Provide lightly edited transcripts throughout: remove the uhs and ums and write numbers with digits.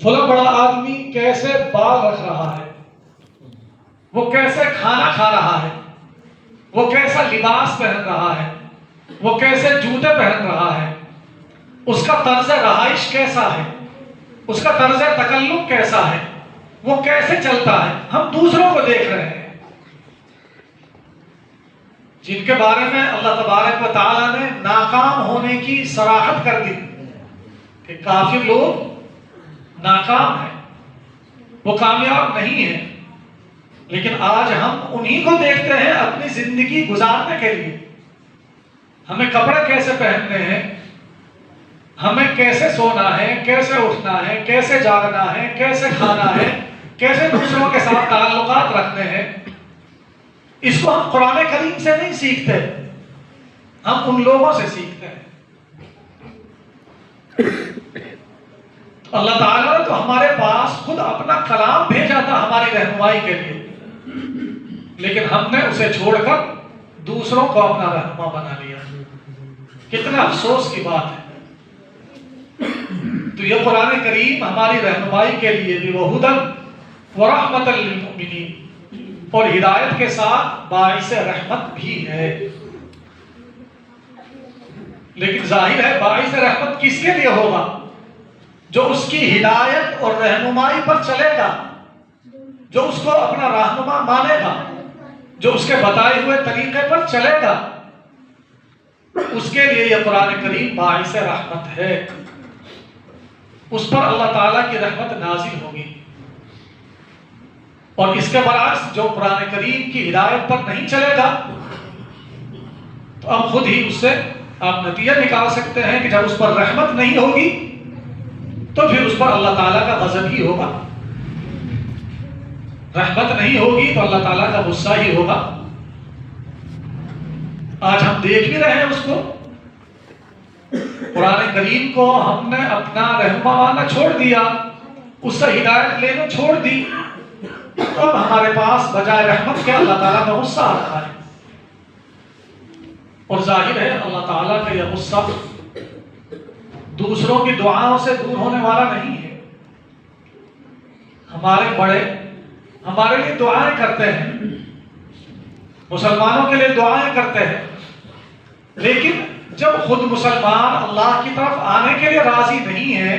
فلاں بڑا آدمی کیسے بال رکھ رہا ہے، وہ کیسے کھانا کھا رہا ہے، وہ کیسا لباس پہن رہا ہے، وہ کیسے جوتے پہن رہا ہے، اس کا طرز رہائش کیسا ہے، اس کا طرز تکلم کیسا ہے، وہ کیسے چلتا ہے۔ ہم دوسروں کو دیکھ رہے ہیں جن کے بارے میں اللہ تبارک و تعالیٰ نے ناکام ہونے کی صراحت کر دی کہ کافر لوگ ناکام ہیں، وہ کامیاب نہیں ہیں، لیکن آج ہم انہی کو دیکھتے ہیں اپنی زندگی گزارنے کے لیے۔ ہمیں کپڑے کیسے پہننے ہیں، ہمیں کیسے سونا ہے، کیسے اٹھنا ہے، کیسے جاگنا ہے، کیسے کھانا ہے، کیسے دوسروں کے ساتھ تعلقات رکھنے ہیں، اس کو ہم قرآن کریم سے نہیں سیکھتے، ہم ان لوگوں سے سیکھتے ہیں۔ اللہ تعالیٰ نے تو ہمارے پاس خود اپنا کلام بھیجا تھا ہماری رہنمائی کے لیے، لیکن ہم نے اسے چھوڑ کر دوسروں کو اپنا رہنما بنا لیا۔ کتنا افسوس کی بات ہے۔ تو یہ قرآن کریم ہماری رہنمائی کے لیے بھی وَهُدًى وَرَحْمَةً لِّلْمُؤْمِنِينَ اور ہدایت کے ساتھ باعث رحمت بھی ہے۔ لیکن ظاہر ہے باعث رحمت کس کے لیے ہوگا؟ جو اس کی ہدایت اور رہنمائی پر چلے گا، جو اس کو اپنا رہنما مانے گا، جو اس کے بتائے ہوئے طریقے پر چلے گا، اس کے لیے یہ قرآن کریم باعث رحمت ہے، اس پر اللہ تعالیٰ کی رحمت نازل ہوگی۔ اور اس کے برعکس جو قرآن کریم کی ہدایت پر نہیں چلے گا تو اب خود ہی اس سے آپ نتیجہ نکال سکتے ہیں کہ جب اس پر رحمت نہیں ہوگی تو پھر اس پر اللہ تعالیٰ کا غضب ہی ہوگا، رحمت نہیں ہوگی تو اللہ تعالیٰ کا غصہ ہی ہوگا۔ آج ہم دیکھ بھی رہے ہیں اس کو، قرآن کریم کو ہم نے اپنا رہنما ماننا چھوڑ دیا، اس سے ہدایت لینا چھوڑ دی، تو اب ہمارے پاس بجائے رحمت کے اللہ تعالیٰ کا غصہ آ رہا ہے۔ اور ظاہر ہے اللہ تعالیٰ کا یہ غصہ دوسروں کی دعاؤں سے دور ہونے والا نہیں ہے۔ ہمارے بڑے ہمارے لیے دعائیں کرتے ہیں، مسلمانوں کے لیے دعائیں کرتے ہیں، لیکن جب خود مسلمان اللہ کی طرف آنے کے لیے راضی نہیں ہے،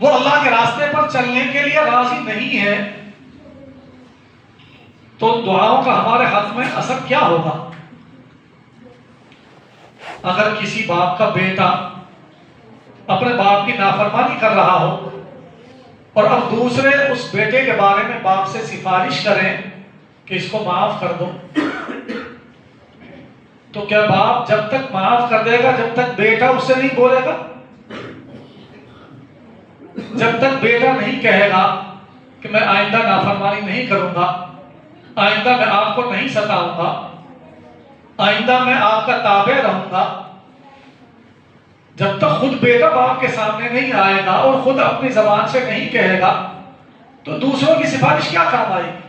وہ اللہ کے راستے پر چلنے کے لیے راضی نہیں ہے، تو دعاؤں کا ہمارے حق میں اثر کیا ہوگا؟ اگر کسی باپ کا بیٹا اپنے باپ کی نافرمانی کر رہا ہو اور اب دوسرے اس بیٹے کے بارے میں باپ سے سفارش کریں کہ اس کو معاف کر دو، تو کیا باپ جب تک معاف کر دے گا جب تک بیٹا اس سے نہیں بولے گا؟ جب تک بیٹا نہیں کہے گا کہ میں آئندہ نافرمانی نہیں کروں گا، آئندہ میں آپ کو نہیں ستاؤں گا، آئندہ میں آپ کا تابع رہوں گا، جب تک خود بیٹا باپ کے سامنے نہیں آئے گا اور خود اپنی زبان سے نہیں کہے گا تو دوسروں کی سفارش کیا کام آئے گی؟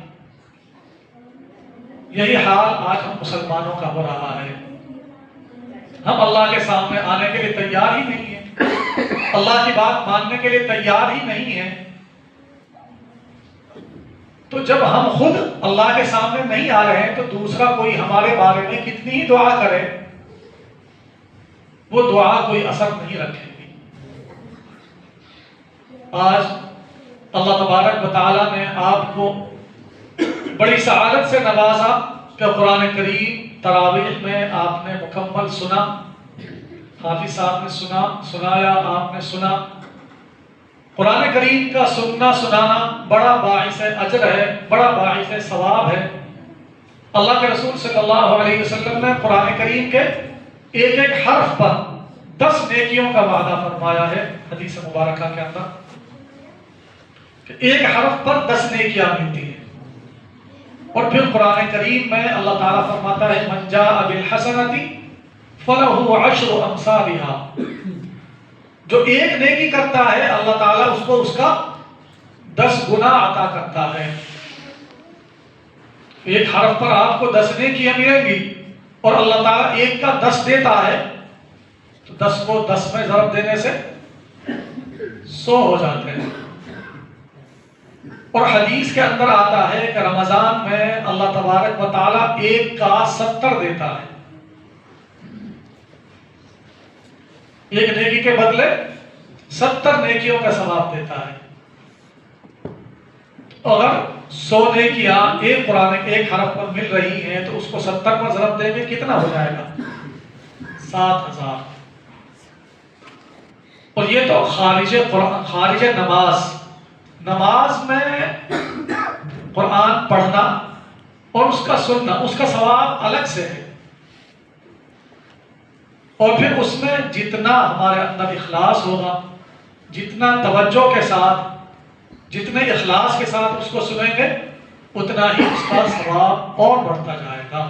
یہی حال آج ہم مسلمانوں کا ہو رہا ہے۔ ہم اللہ کے سامنے آنے کے لیے تیار ہی نہیں ہیں، اللہ کی بات ماننے کے لیے تیار ہی نہیں ہیں، تو جب ہم خود اللہ کے سامنے نہیں آ رہے ہیں تو دوسرا کوئی ہمارے بارے میں کتنی ہی دعا کرے وہ دعا کوئی اثر نہیں رکھے گی۔ آج اللہ تبارک و تعالیٰ نے آپ کو بڑی سعادت سے نوازا کہ قرآن کریم تراویح میں آپ نے مکمل سنا، حافظ صاحب نے سنایا، آپ نے سنا۔ قرآن کریم کا سننا سنانا بڑا باعث اجر ہے، بڑا باعث ثواب ہے۔ اللہ کے رسول صلی اللہ علیہ وسلم نے قرآن کریم کے ایک ایک حرف پر 10 نیکیوں کا وعدہ فرمایا ہے حدیث مبارکہ کے اندر، کہ ایک حرف پر 10 نیکیاں ملتی ہیں۔ اور پھر قرآن کریم میں اللہ تعالیٰ فرماتا ہے من جاء بالحسنۃ فلہ 10 امثالها، جو ایک نیکی کرتا ہے اللہ تعالیٰ اس کو اس کا 10 گنا عطا کرتا ہے۔ ایک حرف پر آپ کو 10 نیکیاں ملیں گی اور اللہ تعالیٰ ایک کا 10 دیتا ہے، تو 10 کو 10 میں ضرب دینے سے سو ہو جاتے ہیں. اور حدیث کے اندر آتا ہے کہ رمضان میں اللہ تبارک و تعالیٰ 1 کا 70 دیتا ہے. ایک نیکی کے بدلے 70 نیکیوں کا ثواب دیتا ہے. اگر 100 نیکیاں ایک قرآن ایک حرف پر مل رہی ہیں تو اس کو 70 پر ضرب دیں گے کتنا ہو جائے گا؟ 7000. اور یہ تو خارج نماز. نماز میں قرآن پڑھنا اور اس کا سننا، اس کا ثواب الگ سے ہے. اور پھر اس میں جتنا ہمارے اندر اخلاص ہوگا، جتنا توجہ کے ساتھ، جتنے اخلاص کے ساتھ اس کو سنیں گے، اتنا ہی اس کا ثواب اور بڑھتا جائے گا.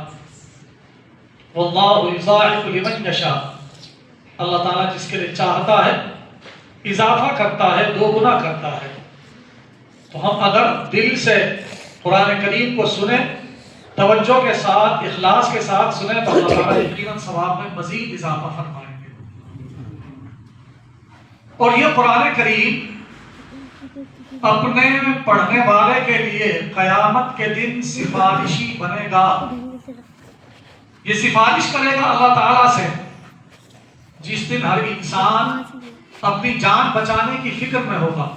واللہ یضاعف لمن یشاء. اللہ تعالیٰ جس کے لیے چاہتا ہے اضافہ کرتا ہے، 2 گنا کرتا ہے. تو ہم اگر دل سے قرآن کریم کو سنیں، توجہ کے ساتھ، اخلاص کے ساتھ سنیں، تو اللہ تعالیٰ یقیناً ثواب میں مزید اضافہ فرمائیں گے. اور یہ قرآن کریم اپنے پڑھنے والے کے لیے قیامت کے دن سفارشی بنے گا. یہ سفارش کرے گا اللہ تعالیٰ سے. جس دن ہر انسان اپنی جان بچانے کی فکر میں ہوگا،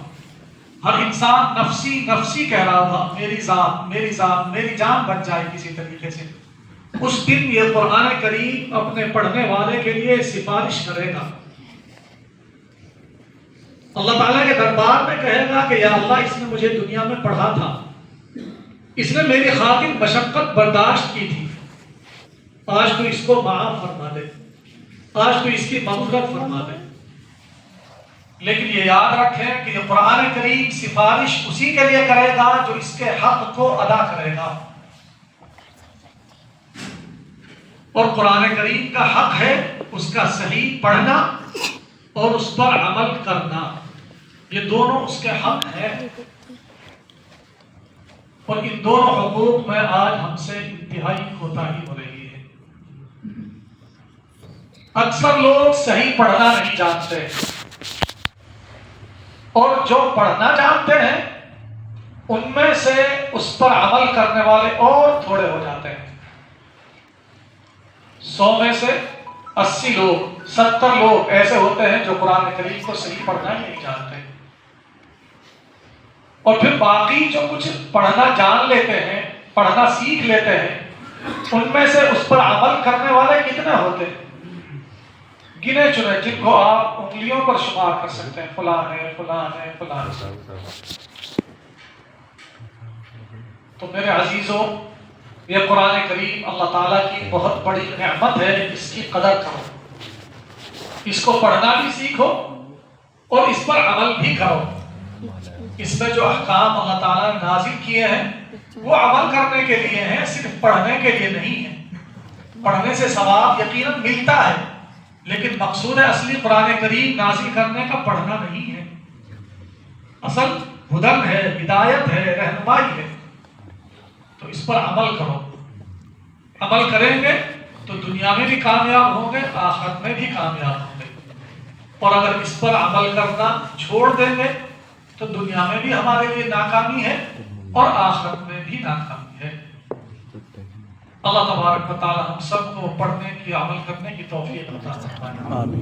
ہر انسان نفسی نفسی کہہ رہا ہوگا، میری ذات میری ذات، میری جان بچ جائے کسی طریقے سے. اس دن یہ قرآن کریم اپنے پڑھنے والے کے لیے سفارش کرے گا. اللہ تعالیٰ کے دربار میں کہے گا کہ یا اللہ، اس نے مجھے دنیا میں پڑھا تھا، اس نے میری خاطر مشقت برداشت کی تھی، آج تو اس کو معاف فرما دے، آج تو اس کی مغفرت فرما دے. لیکن یہ یاد رکھیں کہ یہ قرآن کریم سفارش اسی کے لیے کرے گا جو اس کے حق کو ادا کرے گا. اور قرآن کریم کا حق ہے اس کا صحیح پڑھنا اور اس پر عمل کرنا. یہ دونوں اس کے حق ہیں. اور ان دونوں حقوق میں آج ہم سے انتہائی کوتاہی ہو رہی ہے. اکثر لوگ صحیح پڑھنا نہیں جانتے، اور جو پڑھنا جانتے ہیں ان میں سے اس پر عمل کرنے والے اور تھوڑے ہو جاتے ہیں. 100 میں سے 80 لوگ، 70 لوگ ایسے ہوتے ہیں جو قرآن کریم کو صحیح پڑھنا ہی نہیں جانتے. اور پھر باقی جو کچھ پڑھنا جان لیتے ہیں، پڑھنا سیکھ لیتے ہیں، ان میں سے اس پر عمل کرنے والے کتنے ہوتے ہیں؟ گنے چنے، جن کو آپ انگلیوں پر شمار کر سکتے ہیں. فلاں ہے، فلاں ہے، فلاں ہے. تو میرے عزیزوں، یہ قرآن کریم اللہ تعالیٰ کی بہت بڑی نعمت ہے. اس کی قدر کرو، اس کو پڑھنا بھی سیکھو اور اس پر عمل بھی کرو. اس میں جو احکام اللہ تعالیٰ نے نازل کیے ہیں وہ عمل کرنے کے لیے ہیں، صرف پڑھنے کے لیے نہیں ہے. پڑھنے سے ثواب یقیناً ملتا ہے، لیکن مقصود اصلی قرآن کریم نازل کرنے کا پڑھنا نہیں ہے. اصل ہدن ہے، ہدایت ہے، رہنمائی ہے. تو اس پر عمل کرو. عمل کریں گے تو دنیا میں بھی کامیاب ہوں گے، آخرت میں بھی کامیاب ہوں گے. اور اگر اس پر عمل کرنا چھوڑ دیں گے تو دنیا میں بھی ہمارے لیے ناکامی ہے اور آخرت میں بھی ناکامی ہے. اللہ تبارک و تعالی ہم سب کو پڑھنے کی، عمل کرنے کی توفیق عطا فرمائے.